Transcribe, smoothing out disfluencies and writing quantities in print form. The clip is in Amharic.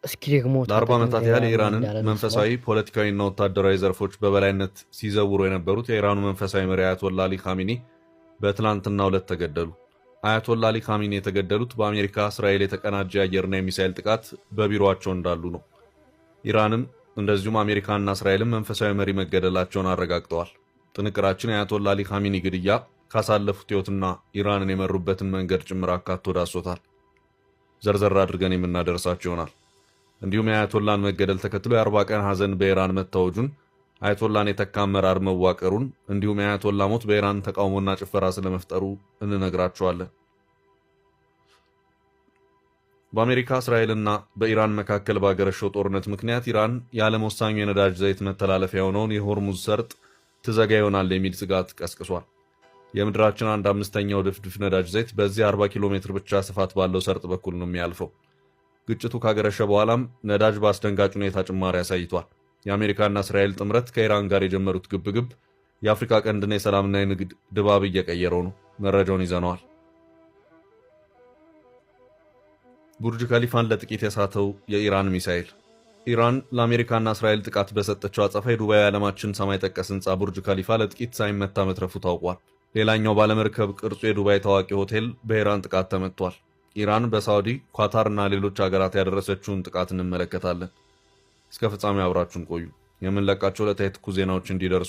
እስኪ ደግሞ ለ40 ዓመታት ያህል የኢራንን መንፈሳዊ ፖለቲካዊና ወታደራዊ ዘርፎች በበላይነት ሲዘውሩ የነበሩት የኢራኑ መንፈሳዊ መሪ አያቶላ አሊ ካሚኒ በትላንትናው ዕለት ተገደሉ። አያቶላ አሊ ካሚኒ የተገደሉት በአሜሪካ እስራኤል የተቀናጀ የአየርና የሚሳኤል ጥቃት በቢሮአቸው እንዳሉ ነው። ኢራንም እንደዚሁም አሜሪካና እስራኤልም መንፈሳዊ መሪ መገደላቸውን አረጋግጠዋል። ጥንቅራችን የአያቶላ አሊ ካሚኒ ግድያ ካሳለፉት ሕይወትና ኢራንን የመሩበትን መንገድ ጭምር አካቶ ዳሶታል። ዘርዘር አድርገን የምናደርሳቸው ይሆናል። እንዲሁም የአያቶላን መገደል ተከትሎ የ40 ቀን ሐዘን በኢራን መታወጁን፣ አያቶላን የተካ አመራር መዋቀሩን፣ እንዲሁም የአያቶላ ሞት በኢራን ተቃውሞና ጭፈራ ስለመፍጠሩ እንነግራችኋለን። በአሜሪካ እስራኤልና በኢራን መካከል ባገረሸው ጦርነት ምክንያት ኢራን የዓለም ወሳኙ የነዳጅ ዘይት መተላለፊያ የሆነውን የሆርሙዝ ሰርጥ ትዘጋ ይሆናል የሚል ስጋት ቀስቅሷል። የምድራችን 1/5ኛው ድፍድፍ ነዳጅ ዘይት በዚህ 40 ኪሎ ሜትር ብቻ ስፋት ባለው ሰርጥ በኩል ነው የሚያልፈው። ግጭቱ ካገረሸ በኋላም ነዳጅ በአስደንጋጭ ሁኔታ ጭማሪ አሳይቷል። የአሜሪካና እስራኤል ጥምረት ከኢራን ጋር የጀመሩት ግብግብ የአፍሪካ ቀንድና የሰላምና የንግድ ድባብ እየቀየረው ነው። መረጃውን ይዘነዋል። ቡርጅ ከሊፋን ለጥቂት የሳተው የኢራን ሚሳኤል። ኢራን ለአሜሪካና እስራኤል ጥቃት በሰጠችው አጸፋ የዱባይ ዓለማችን ሰማይ ጠቀስ ህንፃ ቡርጅ ከሊፋ ለጥቂት ሳይመታ መትረፉ ታውቋል። ሌላኛው ባለመርከብ ቅርጹ የዱባይ ታዋቂ ሆቴል በኢራን ጥቃት ተመቷል። ኢራን በሳውዲ፣ ኳታርና ሌሎች ሀገራት ያደረሰችውን ጥቃት እንመለከታለን። እስከ ፍጻሜ አብራችሁን ቆዩ። የምንለቃቸው ዕለታዊ ትኩስ ዜናዎች እንዲደርሱ